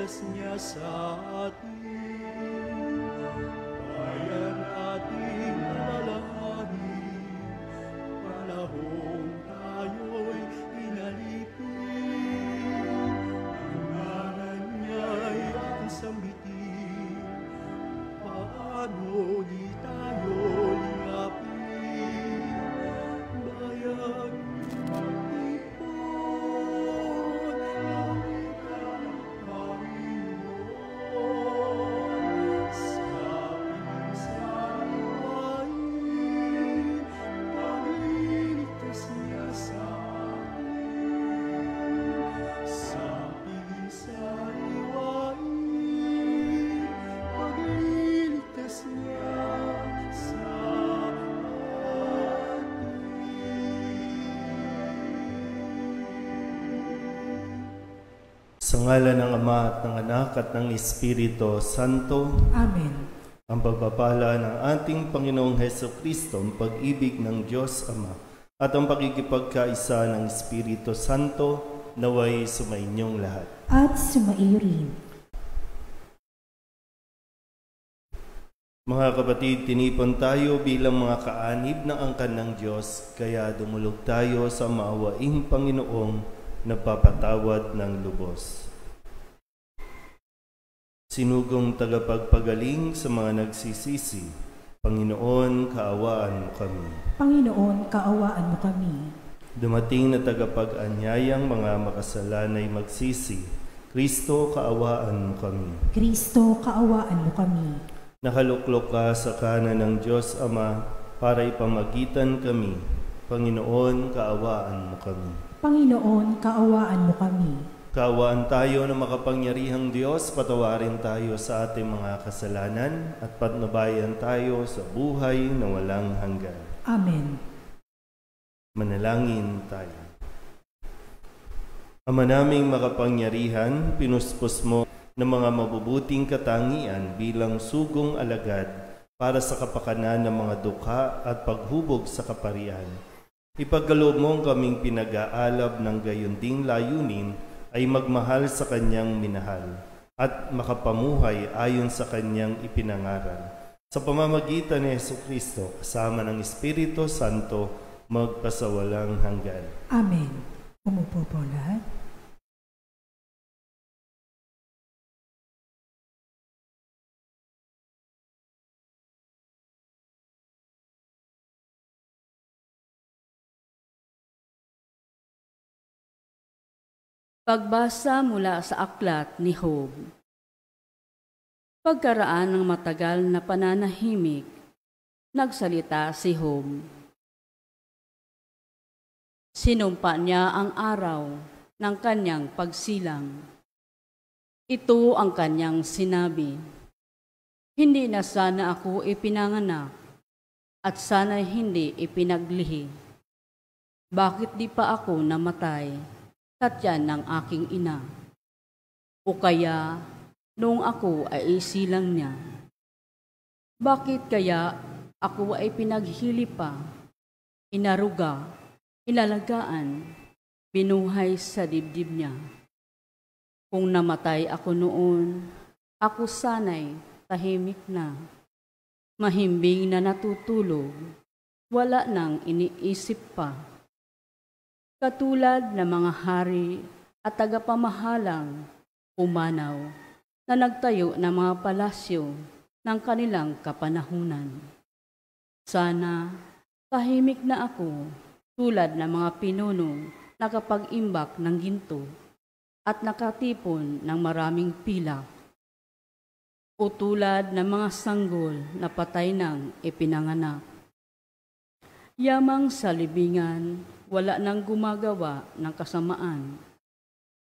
Iniligtas niya sa atin. Kaya nating alalahanin, panahong tayo'y inalipin. Ang ngalan niya'y ating sambitin, paano di tayo lingapin? Bayan magtipon, awitan ang Panginoon. Sa pinsaluwain, pagliligtas niya sa atin. Sa pinsaluwain, pagliligtas niya sa Sa ngalan ng Ama at ng Anak at ng Espiritu Santo. Amen. Ang pagpapala ng ating Panginoong Hesukristo, ang pag-ibig ng Diyos Ama, at ang pakikipagkaisa ng Espiritu Santo naway sumainyong lahat. At sumaiyo rin. Mga kapatid, tinipon tayo bilang mga kaanib ng angkan ng Diyos, kaya dumulog tayo sa maawaing Panginoong nagpapatawad ng lubos. Sinugong tagapagpagaling sa mga nagsisisi, Panginoon, kaawaan mo kami. Panginoon, kaawaan mo kami. Dumating na tagapag-anyayang mga makasalanay magsisi, Kristo, kaawaan mo kami. Kristo, kaawaan mo kami. Nakaluklok ka sa kanan ng Diyos Ama para ipamagitan kami. Panginoon, kaawaan mo kami. Panginoon, kaawaan mo kami. Kaawaan tayo ng makapangyarihang Diyos, patawarin tayo sa ating mga kasalanan at patnubayan tayo sa buhay na walang hanggan. Amen. Manalangin tayo. Ama naming makapangyarihan, pinuspos mo ng mga mabubuting katangian bilang sugong alagad para sa kapakanan ng mga dukha at paghubog sa kaparian. Ipagkaloob mo kaming pinag-aalab ng gayunding layunin ay magmahal sa kanyang minahal at makapamuhay ayon sa kanyang ipinangaral. Sa pamamagitan ni Hesukristo, kasama ng Espiritu Santo, magpasawalang hanggan. Amen. Umupo po lahat. Pagbasa mula sa aklat ni Job. Pagkaraan ng matagal na pananahimik, nagsalita si Job. Sinumpa niya ang araw ng kanyang pagsilang. Ito ang kanyang sinabi, hindi na sana ako ipinanganak at sana'y hindi ipinaglihi. Bakit di pa ako namatay? Tatyan ng aking ina. O kaya, noong ako ay isilang niya. Bakit kaya ako ay pinaghili pa, inaruga, inalagaan, binuhay sa dibdib niya? Kung namatay ako noon, ako sana'y tahimik na, mahimbing na natutulog, wala nang iniisip pa. Katulad ng mga hari at tagapamahalang pumanaw na nagtayo ng mga palasyo ng kanilang kapanahunan. Sana tahimik na ako tulad ng mga pinunong nakapag-imbak ng ginto at nakatipon ng maraming pilak. O tulad ng mga sanggol na patay ng ipinanganak. Yamang sa libingan, wala nang gumagawa ng kasamaan,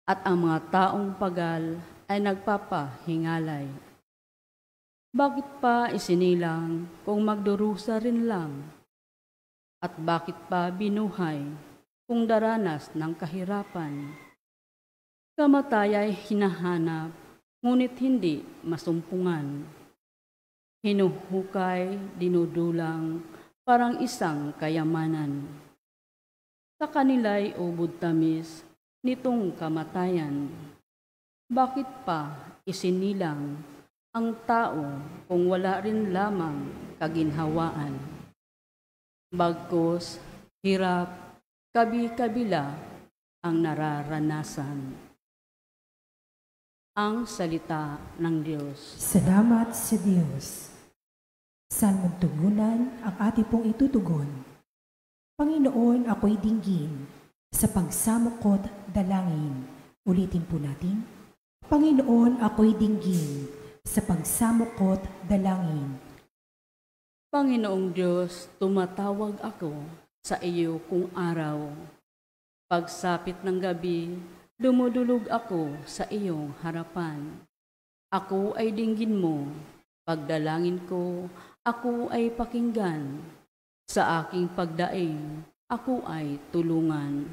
at ang mga taong pagal ay nagpapahingalay. Bakit pa isinilang kung magdurusa rin lang? At bakit pa binuhay kung daranas ng kahirapan? Kamatay ay hinahanap, ngunit hindi masumpungan. Hinuhukay, dinudulang, parang isang kayamanan. Sa kanila'y ubod tamis nitong kamatayan. Bakit pa isinilang ang tao kung wala rin lamang kaginhawaan? Bagkus, hirap, kabi-kabila ang nararanasan. Ang salita ng Diyos. Salamat sa Diyos. Saan mong tugunan ang ating pong itutugon? Panginoon, ako'y dinggin sa pagsamukot dalangin. Ulitin po natin. Panginoon, ako'y dinggin sa pagsamukot dalangin. Panginoong Diyos, tumatawag ako sa iyo kung araw. Pagsapit ng gabi, dumudulog ako sa iyong harapan. Ako ay dinggin mo, pagdalangin ko, ako ay pakinggan. Sa aking pagdaing, ako ay tulungan.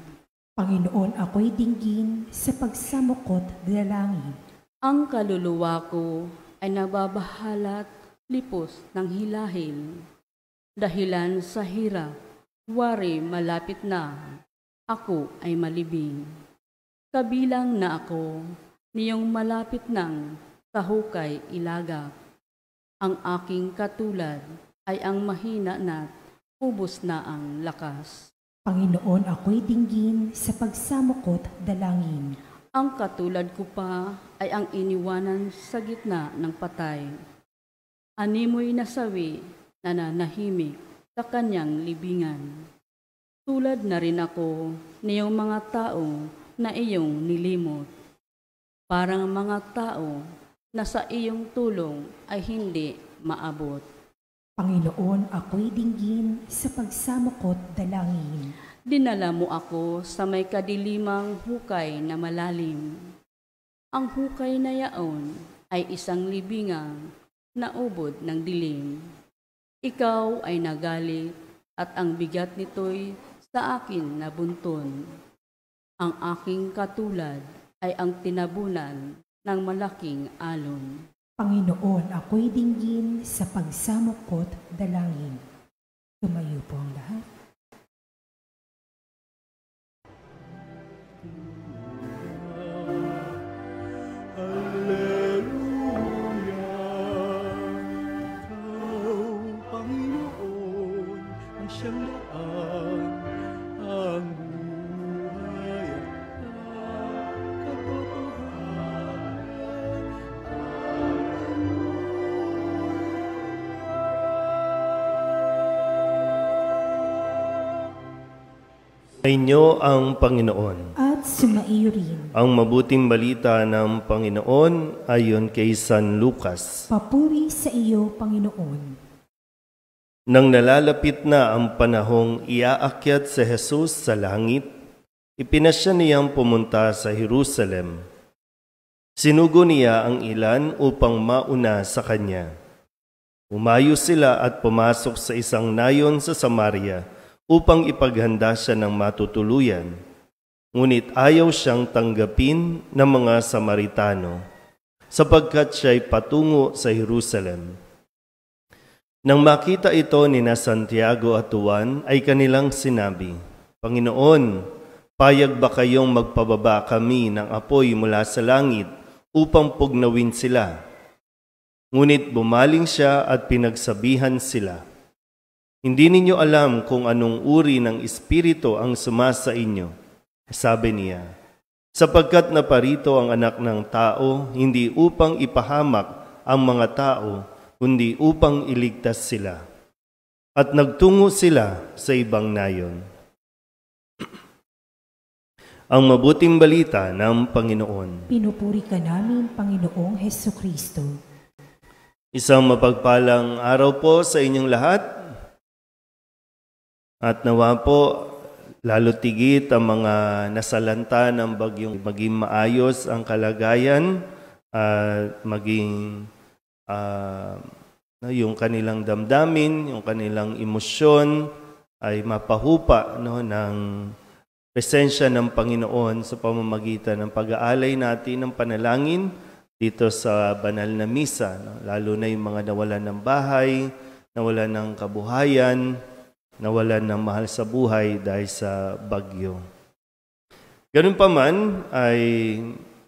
Panginoon, ako'y dinggin sa pagsamukot dalangin. Ang kaluluwa ko ay nababahalat lipos ng hilahil. Dahilan sa hirap, wari malapit na, ako ay malibing. Kabilang na ako, niyong malapit ng tahukay ilagak. Ang aking katulad ay ang mahina na't ubos na ang lakas. Panginoon, ako'y dinggin sa pagsamukot dalangin. Ang katulad ko pa ay ang iniwanan sa gitna ng patay. Animoy nasawi na nanahimik sa kanyang libingan. Tulad na rin ako niyong mga tao na iyong nilimot. Parang mga tao na sa iyong tulong ay hindi maabot. Panginoon, ako'y dinggin sa pagsamukot dalangin. Dinala mo ako sa may kadilimang hukay na malalim. Ang hukay na yaon ay isang libingang naubod ng dilim. Ikaw ay nagalit at ang bigat nito'y sa akin nabunton. Ang aking katulad ay ang tinabunan ng malaking alon. Panginoon, ako'y dinggin sa pagsamukot dalangin. Tumayo po ang lahat. Alleluia. Ikaw, Panginoon, ang siyang daan, ang buhay at katotohanan. Sa inyo ang Panginoon. At sumaiyo rin. Ang mabuting balita ng Panginoon ayon kay San Lucas. Papuri sa iyo, Panginoon. Nang nalalapit na ang panahong iaakyat si Jesus sa langit, ipinasya niyang pumunta sa Jerusalem. Sinugo niya ang ilan upang mauna sa kanya. Umayo sila at pumasok sa isang nayon sa Samaria upang ipaghanda siya ng matutuluyan. Ngunit ayaw siyang tanggapin ng mga Samaritano, sapagkat siya'y patungo sa Jerusalem. Nang makita ito ni Santiago at Juan, ay kanilang sinabi, Panginoon, payag ba kayong magpababa kami ng apoy mula sa langit upang pugnawin sila? Ngunit bumaling siya at pinagsabihan sila, Hindi ninyo alam kung anong uri ng espiritu ang sumasa inyo. Sabi niya, sapagkat naparito ang anak ng tao, hindi upang ipahamak ang mga tao, kundi upang iligtas sila. At nagtungo sila sa ibang nayon. Ang mabuting balita ng Panginoon. Pinupuri ka namin, Panginoong Hesukristo. Isang mapagpalang araw po sa inyong lahat. At nawa po, lalo tigit ang mga nasalanta ng bagyong maging maayos ang kalagayan at maging yung kanilang damdamin, yung kanilang emosyon ay mapahupa ng presensya ng Panginoon sa pamamagitan ng pag-aalay natin ng panalangin dito sa banal na misa. Lalo na yung mga nawalan ng bahay, nawalan ng kabuhayan, nawalan ng mahal sa buhay dahil sa bagyo. Ganun pa man ay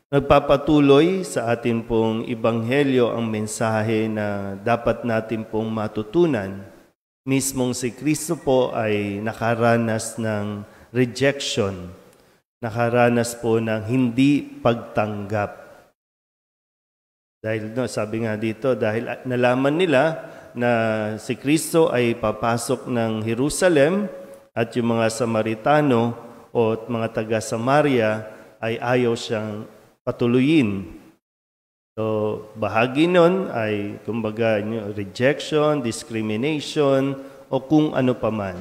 Nagpapatuloy sa atin pong ibanghelyo ang mensahe na dapat natin pong matutunan. Mismong si Kristo po ay nakaranas ng rejection, nakaranas po ng hindi pagtanggap. Dahil sabi nga dito, dahil nalaman nila na si Kristo ay papasok ng Jerusalem at yung mga Samaritano o mga taga Samaria ay ayaw siyang patuluyin. So, bahagi nun ay, kumbaga, rejection, discrimination, o kung ano paman.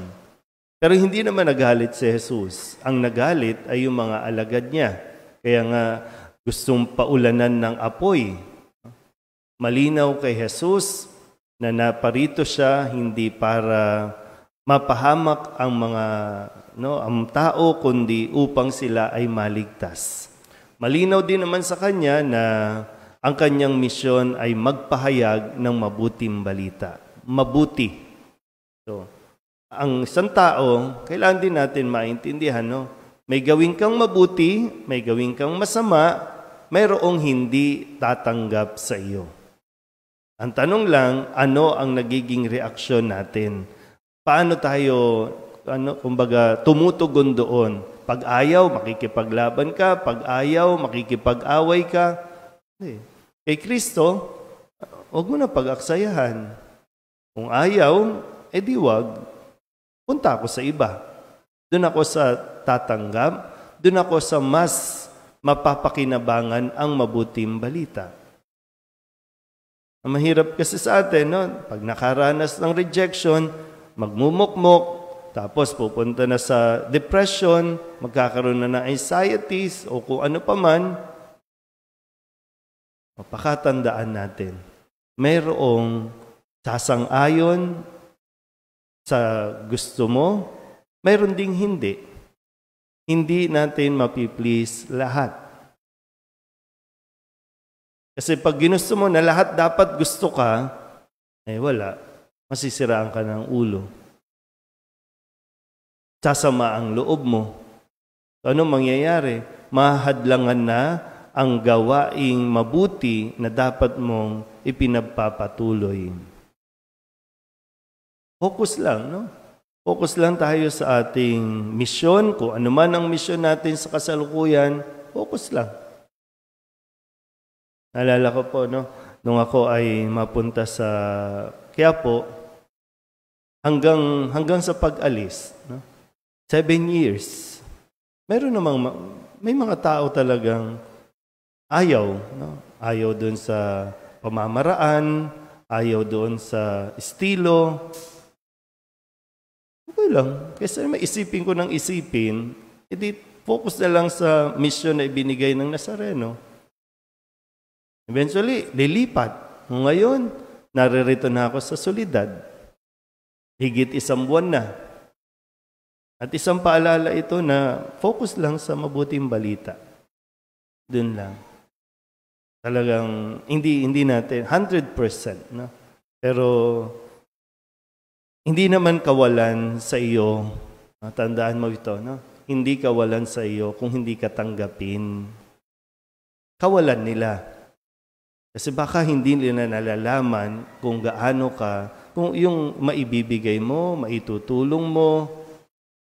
Pero hindi naman nagalit si Jesus. Ang nagalit ay yung mga alagad niya. Kaya nga, gustong paulanan ng apoy. Malinaw kay Jesus na naparito siya hindi para mapahamak ang tao, kundi upang sila ay maligtas. Malinaw din naman sa kanya na ang kanyang misyon ay magpahayag ng mabuting balita. Mabuti. So, ang isang tao, kailangan din natin maintindihan, no? May gawin kang mabuti, may gawin kang masama, mayroong hindi tatanggap sa iyo. Ang tanong lang, ano ang nagiging reaksyon natin? Paano tayo, kumbaga, tumutugon doon? Pag ayaw, makikipaglaban ka. Pag ayaw, makikipag-away ka. Kay Kristo, huwag mo na pag-aksayahan. Kung ayaw, edi wag. Punta ako sa iba. Doon ako sa tatanggap. Doon ako sa mas mapapakinabangan ang mabuting balita. Ang mahirap kasi sa atin, no? Pag nakaranas ng rejection, magmumukmok, tapos pupunta na sa depression, magkakaroon na ng anxieties o kung ano pa man, mapakatandaan natin, mayroong sasang-ayon sa gusto mo, mayroon ding hindi. Hindi natin mapiplease lahat. Kasi pag ginusto mo na lahat dapat gusto ka, wala. Masisiraan ka ng ulo. Sasama ang loob mo. So, ano mangyayari? Mahadlangan na ang gawaing mabuti na dapat mong ipinagpapatuloy. Focus lang, no? Focus lang tayo sa ating misyon. Kung ano man ang misyon natin sa kasalukuyan, focus lang. Naalala ko po, no? Nung ako ay mapunta sa Quiapo, hanggang sa pag-alis, no? 7 years. May mga tao talagang ayaw, no? Ayaw doon sa pamamaraan, ayaw doon sa estilo. Okay lang. Kasi may isipin ko ng isipin, edi focus na lang sa mission na ibinigay ng Nazareno. Eventually, lilipat. Ngayon, naririto na ako sa Soledad. Higit 1 buwan na. At isang paalala ito na focus lang sa mabuting balita. Doon lang. Talagang hindi natin 100%, no? Pero hindi naman kawalan sa iyo. Tandaan mo ito, no? Hindi kawalan sa iyo kung hindi ka tanggapin. Kawalan nila. Kasi baka hindi nila nalalaman kung gaano ka, kung yung maibibigay mo, maitutulong mo,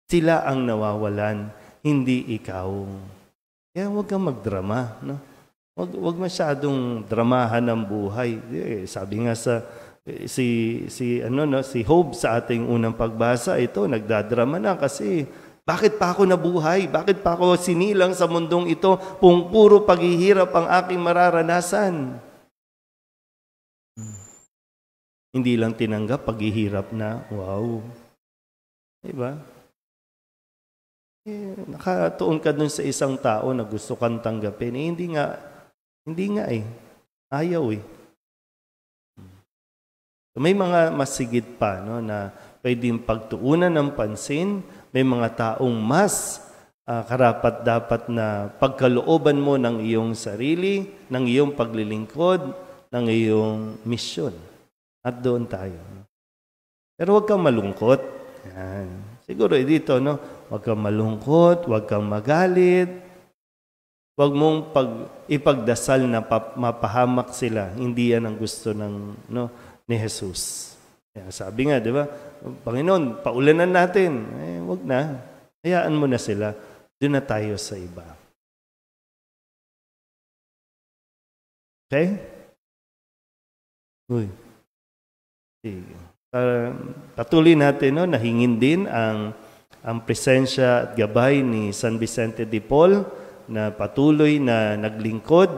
sila ang nawawalan, hindi ikaw. Kaya huwag kang magdrama, no? Huwag masyadong dramahan ang buhay. Sabi nga sa si Job sa ating unang pagbasa, ito nagdadrama na kasi bakit pa ako nabuhay? Bakit pa ako sinilang sa mundong ito kung puro paghihirap ang aking mararanasan? Hindi lang tinanggap paghihirap na, wow. Diba? Nakatuon ka dun sa isang tao na gusto kang tanggapin. Hindi nga ayaw eh. So, may mga masigit pa, no, na pwedeng pagtuunan ng pansin. May mga taong mas karapat-dapat na pagkalooban mo ng iyong sarili, ng iyong paglilingkod, ng iyong misyon. At doon tayo. No? Pero huwag kang malungkot. Yan. Siguro dito, no? Huwag kang malungkot, huwag kang magalit. Huwag mong ipagdasal na mapahamak sila. Hindi yan ang gusto ni Jesus. Kaya sabi nga, di ba? Panginoon, paulanan natin. Huwag na. Hayaan mo na sila. Doon na tayo sa iba. Okay? Uy. Sige. Patuloy natin, nahingin din ang presensya at gabay ni San Vicente de Paul na patuloy na naglingkod,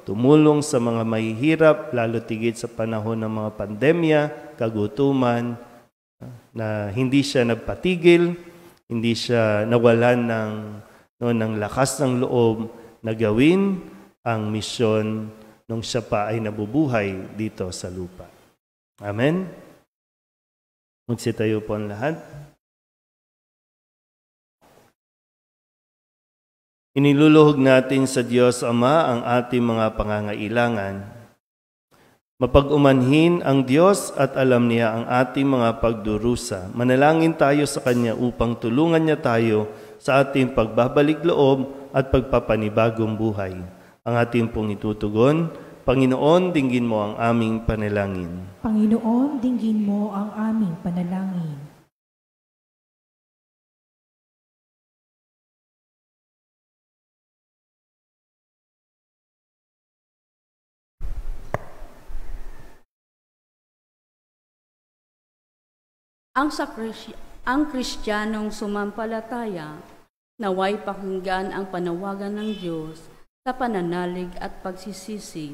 tumulong sa mga mahihirap, lalo tigit sa panahon ng mga pandemya, kagutuman, na hindi siya nagpatigil, hindi siya nawalan ng lakas ng loob na gawin ang misyon nung siya pa ay nabubuhay dito sa lupa. Amen? Magsitayo po ang lahat. Iniluluhog natin sa Diyos Ama ang ating mga pangangailangan. Mapag-umanhin ang Diyos at alam niya ang ating mga pagdurusa. Manalangin tayo sa Kanya upang tulungan niya tayo sa ating pagbabalik loob at pagpapanibagong buhay. Ang ating pong itutugon, Panginoon, dinggin mo ang aming panalangin. Panginoon, dinggin mo ang aming panalangin. Ang Kristiyanong sumampalataya, naway pakinggan ang panawagan ng Diyos sa pananalig at pagsisisi.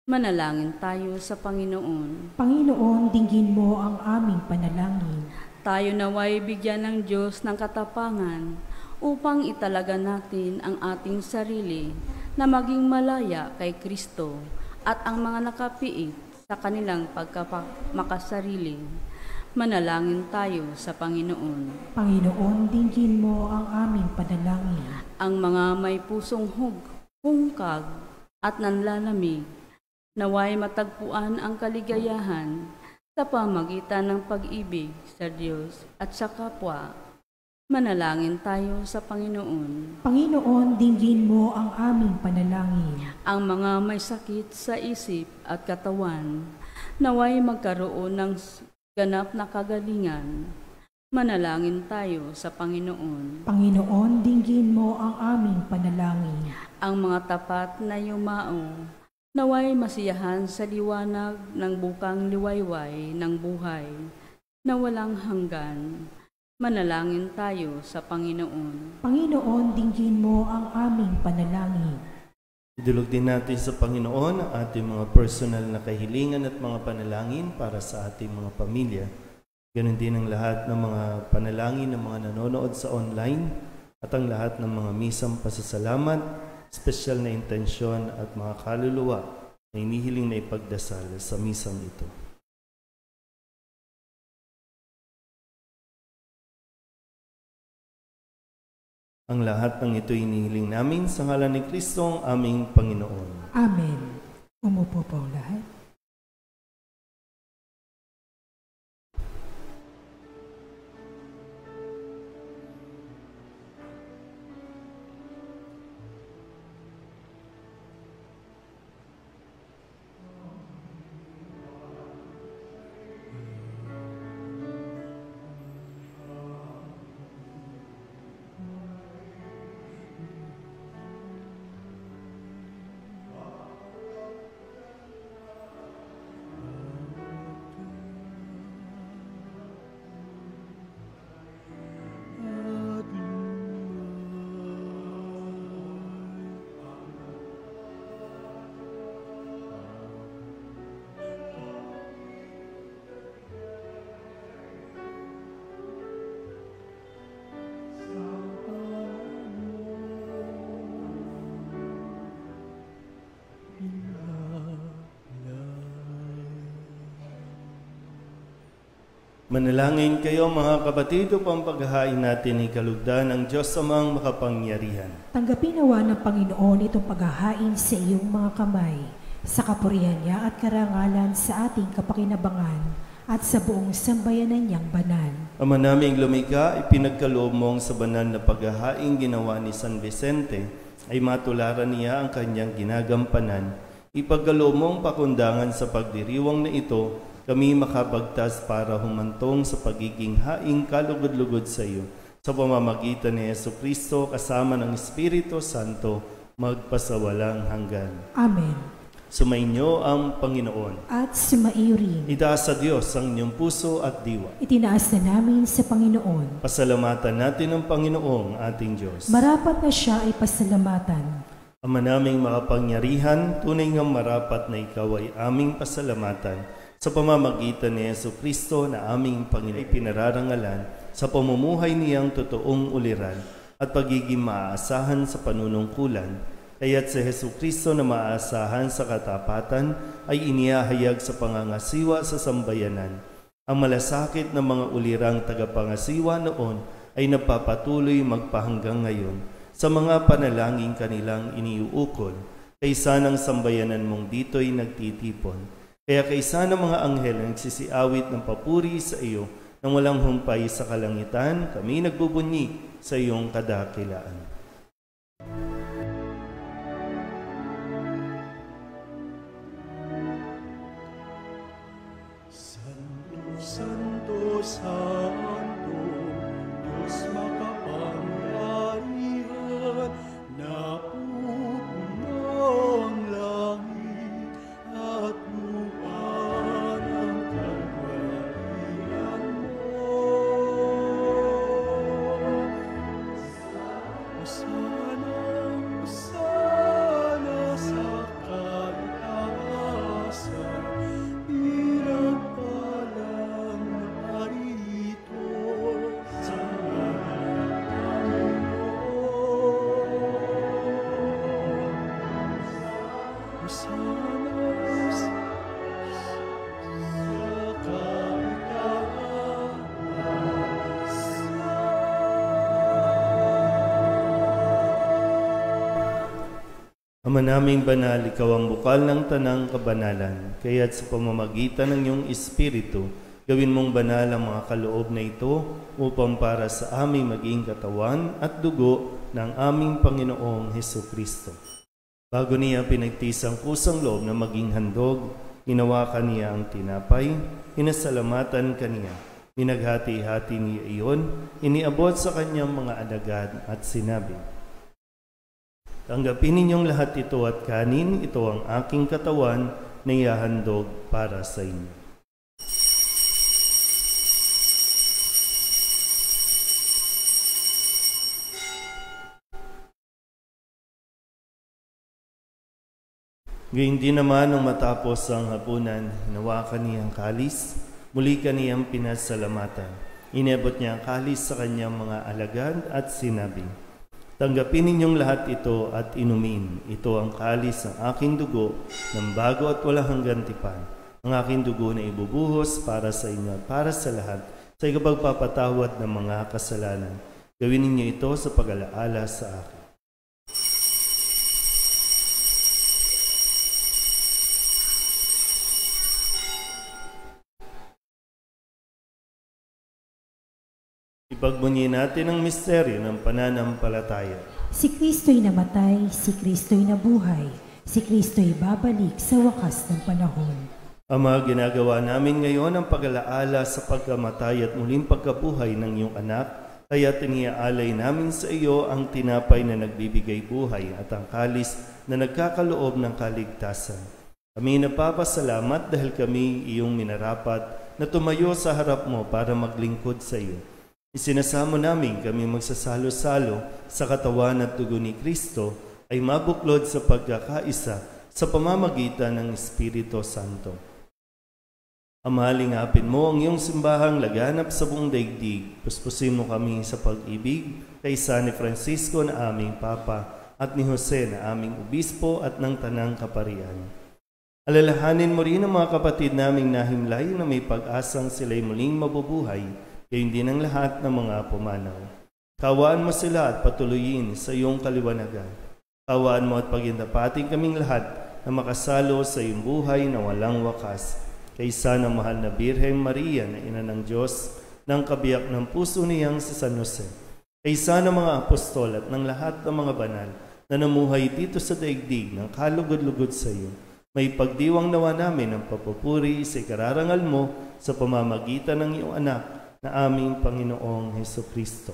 Manalangin tayo sa Panginoon. Panginoon, dinggin mo ang aming panalangin. Tayo naway bigyan ng Diyos ng katapangan upang italaga natin ang ating sarili na maging malaya kay Kristo at ang mga nakapiit sa kanilang pagkamakasarili. Manalangin tayo sa Panginoon. Panginoon, dinggin mo ang aming panalangin. Ang mga may pusong hungkag at nanlalamig, naway matagpuan ang kaligayahan sa pamagitan ng pag-ibig sa Diyos at sa kapwa. Manalangin tayo sa Panginoon. Panginoon, dinggin mo ang aming panalangin. Ang mga may sakit sa isip at katawan, naway magkaroon ng ganap na kagalingan. Manalangin tayo sa Panginoon. Panginoon, dinggin mo ang aming panalangin. Ang mga tapat na yumao, naway masiyahan sa liwanag ng bukang liwayway ng buhay na walang hanggan. Manalangin tayo sa Panginoon. Panginoon, dinggin mo ang aming panalangin. Idulog din natin sa Panginoon ang ating mga personal na kahilingan at mga panalangin para sa ating mga pamilya. Ganon din ang lahat ng mga panalangin ng mga nanonood sa online at ang lahat ng mga misang pasasalamat, espesyal na intensyon at mga kaluluwa na inihiling na ipagdasal sa misang ito. Ang lahat ng ito inihiling namin sa ngalan ni Kristo ang aming Panginoon. Amen. Umupo po ang lahat. Manalangin kayo mga kapatid upang paghahain natin ay kalugdan ng Diyos amang makapangyarihan. Tanggapin nawa ng Panginoon itong paghahain sa iyong mga kamay, sa kapurihan niya at karangalan sa ating kapakinabangan, at sa buong sambayanan niyang banal. Ama naming lumikha, ipinagkaloob mong sa banal na paghahaing ginawa ni San Vicente, ay matularan niya ang kanyang ginagampanan. Ipagkaloob mong pakundangan sa pagdiriwang na ito, kami makabagtas para humantong sa pagiging haing kalugod-lugod sa iyo. Sa pamamagitan ni Jesucristo kasama ng Espiritu Santo, magpasawalang hanggan. Amen. Sumainyo ang Panginoon. At sumaiyo rin. Itaas sa Diyos ang inyong puso at diwa. Itinaas na namin sa Panginoon. Pasalamatan natin ang Panginoong ating Diyos. Marapat na siya ay pasalamatan. Ama naming makapangyarihan, tunay nga marapat na ikaw ay aming pasalamatan sa pamamagitan ni Jesucristo na aming Panginoon pinararangalan sa pamumuhay niyang totoong uliran at pagiging maaasahan sa panunungkulan. Kaya't si Jesucristo na maaasahan sa katapatan ay inihahayag sa pangangasiwa sa sambayanan. Ang malasakit ng mga ulirang tagapangasiwa noon ay napapatuloy magpahanggang ngayon sa mga panalangin kanilang iniuukol. Kaysa ng sambayanan mong dito'y nagtitipon. Kaya kaysa ng mga anghel na nagsisiawit ng papuri sa iyo nang walang humpay sa kalangitan, kami nagbubunyi sa iyong kadakilaan. Santo, Santo, Diyos makapangyarihan, napupuno ang langit at lupa ng kapangyarihan mo. Sana sa kaitaasan, pinagpalang narito sa Ama naming banal, ikaw ang bukal ng tanang kabanalan, kaya't sa pamamagitan ng iyong Espiritu, gawin mong banal ang mga kaloob na ito upang para sa aming maging katawan at dugo ng aming Panginoong Hesukristo. Bago niya pinagtisang kusang loob na maging handog, hinawakan niya ang tinapay, hinasalamatan kaniya, pinaghati-hati niya iyon, iniabot sa kanyang mga alagad at sinabi, "Tanggapin ninyong lahat ito at kanin, ito ang aking katawan na ihahandog para sa inyo." Gayun din naman nung matapos ang hapunan, hinawakan niya ang kalis, muli kaniyang pinasalamatan. Inabot niya ang kalis sa kanyang mga alagad at sinabi, "Tanggapin ninyong lahat ito at inumin. Ito ang kalis ng aking dugo ng bago at walang hanggang tipan. Ang aking dugo na ibubuhos para sa inyo at para sa lahat sa ikapagpapatawad ng mga kasalanan. Gawin ninyo ito sa pag-alaala sa akin." Ipagbunyi natin ang misteryo ng pananampalataya. Si Kristo'y namatay, si Kristo'y nabuhay, si Kristo'y babalik sa wakas ng panahon. Ama, ginagawa namin ngayon ang pag-alaala sa pagkamatay at muling pagkabuhay ng iyong anak, kaya tiniaalay namin sa iyo ang tinapay na nagbibigay buhay at ang kalis na nagkakaloob ng kaligtasan. Kami napapasalamat dahil kami iyong minarapat na tumayo sa harap mo para maglingkod sa iyo. Isinasamo namin kami magsasalo-salo sa katawan at dugo ni Kristo ay mabuklod sa pagkakaisa sa pamamagitan ng Espiritu Santo. Ama, lingapin mo ang iyong simbahang laganap sa buong daigdig. Puspusin mo kami sa pag-ibig kay San Francisco na aming Papa at ni Jose na aming Obispo at ng Tanang Kaparian. Alalahanin mo rin ang mga kapatid naming nahimlay na may pag-asang sila'y muling mabubuhay, gayon din ang lahat ng mga pumanaw. Kawaan mo sila at patuloyin sa iyong kaliwanagan. Kawaan mo at pagindapating kaming lahat na makasalo sa iyong buhay na walang wakas. kaysa ng mahal na Birheng Maria na ina ng Diyos, ng kabiyak ng puso niyang si San Jose, kaysa ng mga apostol at ng lahat ng mga banal na namuhay dito sa daigdig ng kalugod-lugod sa iyo, may pagdiwang nawa namin ang papupuri sa ikararangal mo sa pamamagitan ng iyong anak na aming Panginoong Hesukristo.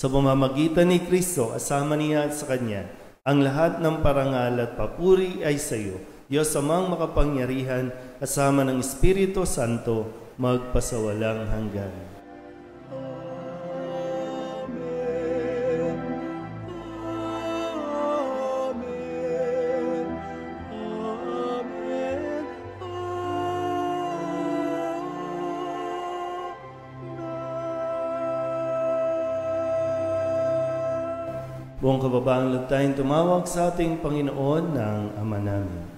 Sa pamamagitan ni Kristo, asama niya at sa Kanya, ang lahat ng parangal at papuri ay sa iyo, Diyos amang makapangyarihan, kasama ng Espiritu Santo, magpasawalang hanggan. Buong kababaang loob tayong tumawag sa ating Panginoon ng Ama namin.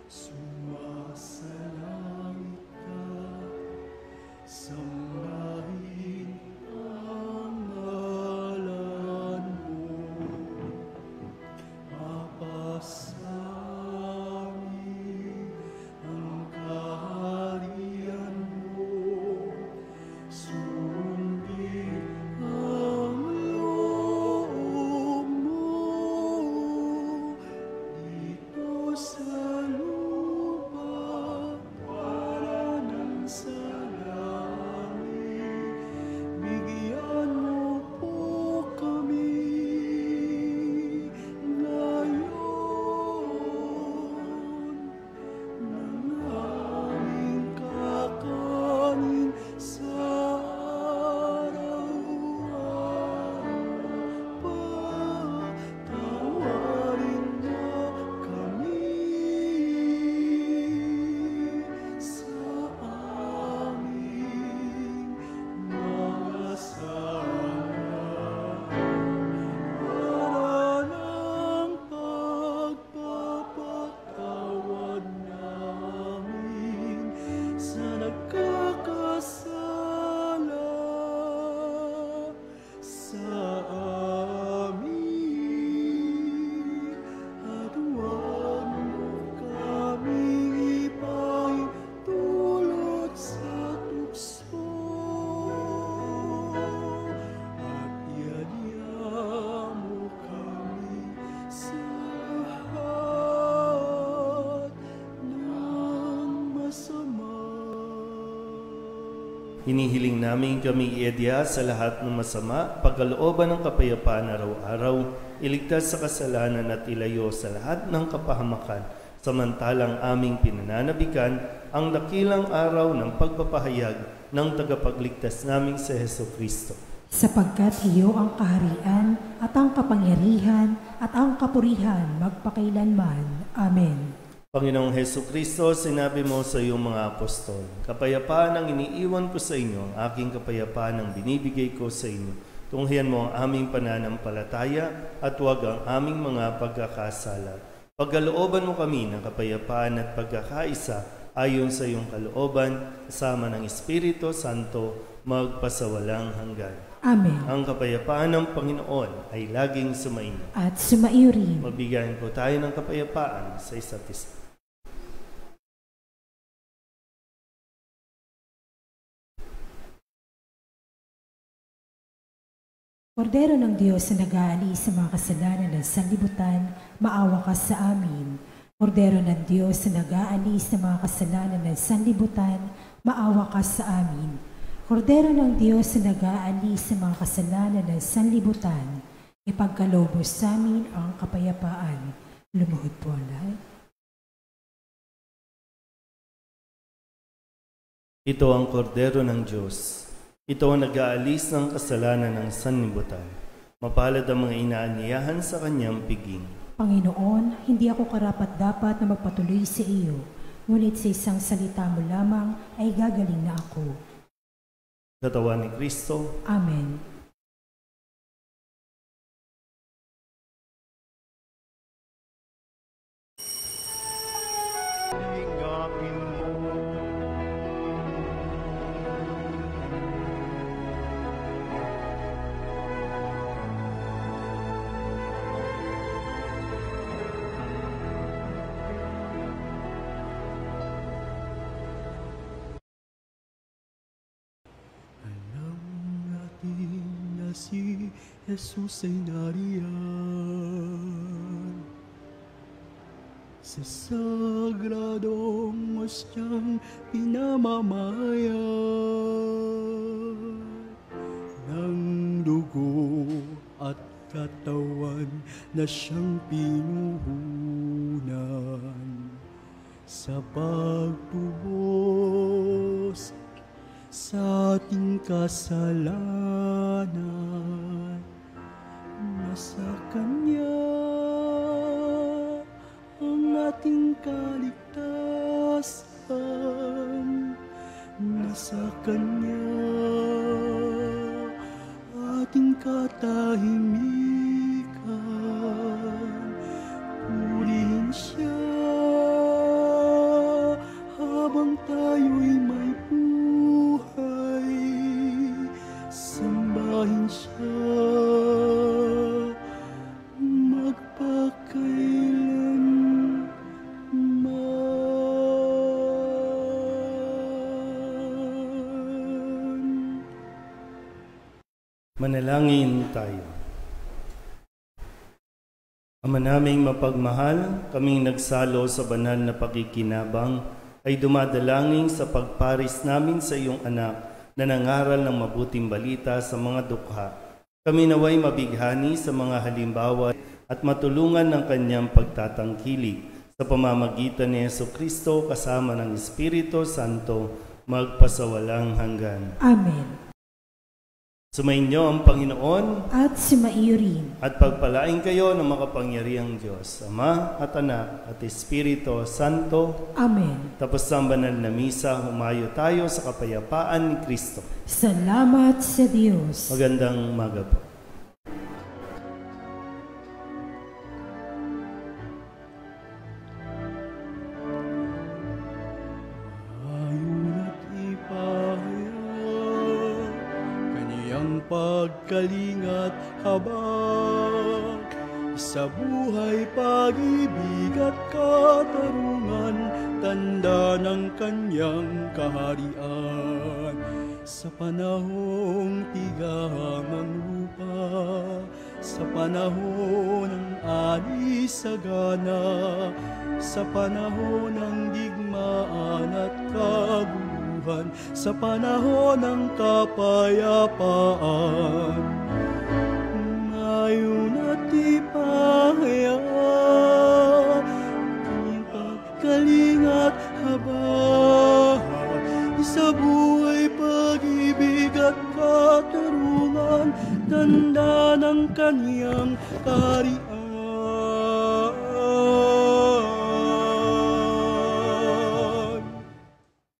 Sumasalangit ka, sambahin ang ngalan mo. Mapasamin ang kaharian mo, sundin ang loob mo dito sa lupa para nang sa langit. Bigyan mo po kami ngayon ng aming kakanin sa araw-araw. Patawarin mo kami sa aming mga sala, para ng pagpapatawad namin sa nagkakasala sa amin, at huwag mo kaming ipahintulot sa tukso, at iadya mo kami sa lahat ng masama. Hinihiling namin kami iadya sa lahat ng masama, pagkalooban ng kapayapaan araw-araw, iligtas sa kasalanan at ilayo sa lahat ng kapahamakan, samantalang aming pinananabikan ang dakilang araw ng pagpapahayag ng tagapagligtas naming si Hesukristo. Sapagkat iyo ang kaharian at ang kapangyarihan at ang kapurihan magpakailanman. Amen. Panginoong Hesukristo, sinabi mo sa iyong mga apostol, kapayapaan ang iniiwan ko sa inyo, ang aking kapayapaan ang binibigay ko sa inyo. Tunghayan mo ang aming pananampalataya at huwag ang aming mga pagkakasala. Pagkalooban mo kami ng kapayapaan at pagkakaisa ayon sa iyong kalooban, kasama ng Espiritu Santo, magpasawalang hanggan. Amen. Ang kapayapaan ng Panginoon ay laging sumainyo. At sumaiyo rin. Magbigyan po tayo ng kapayapaan sa isa't isa. Kordero ng Diyos na nag-aalis sa mga kasalanan ng sanlibutan, maawa ka sa amin. Kordero ng Diyos na nag-aalis sa mga kasalanan ng sanlibutan, maawa ka sa amin. Kordero ng Diyos na nag-aalis sa mga kasalanan ng sanlibutan, ipagkaloob sa amin ang kapayapaan. Lumuhod po ang lahat. Ito ang kordero ng Diyos. Ito ang nag-aalis ng kasalanan ng sanlibutan. Mapalad ang mga inaanyayahan sa kanyang piging. Panginoon, hindi ako karapat-dapat na magpatuloy sa iyo, ngunit sa isang salita mo lamang ay gagaling na ako. Katawan ni Kristo. Amen. Ingapin mo Jesus ay nariyan. Sa sagradong ostyang pinamamayan ng dugo at katawan na siyang pinuhunan sa pagtubos sa ating kasalanan. Nasa Kanya ang ating kaligtasan. Nasa Kanya ating katahimikan. Purihin siya habang tayo'y may buhay. Sambahin siya magpakailanman. Manalangin tayo. Ama naming mapagmahal, kaming nagsalo sa banal na pakikinabang ay dumadalangin sa pagparis namin sa iyong anak na nangaral ng mabuting balita sa mga dukha. Kami naway mabighani sa mga halimbawa at matulungan ng kanyang pagtatangkilik sa pamamagitan ni Jesucristo kasama ng Espiritu Santo magpasawalang hanggan. Amen. Sumainyo ang Panginoon At sumaiyo rin. at pagpalain kayo ng makapangyarihang Diyos, Ama at Anak at Espiritu Santo. Amen. Tapos ang banal na misa, humayo tayo sa kapayapaan ni Kristo. Salamat sa Diyos. Magandang umaga po. Pagkalingat habang sa buhay, pag-ibig at katarungan, tanda ng kanyang kaharian. Sa panahong tigang ang lupa, sa panahon ng anisagana, sa panahon ng digmaan at kaguluhan, sa panahon ng kapayapaan. Ngayon at ipahaya, kanyang pagkalingat habang sa buhay, pag-ibig at katarungan, tanda ng kanyang kaharian.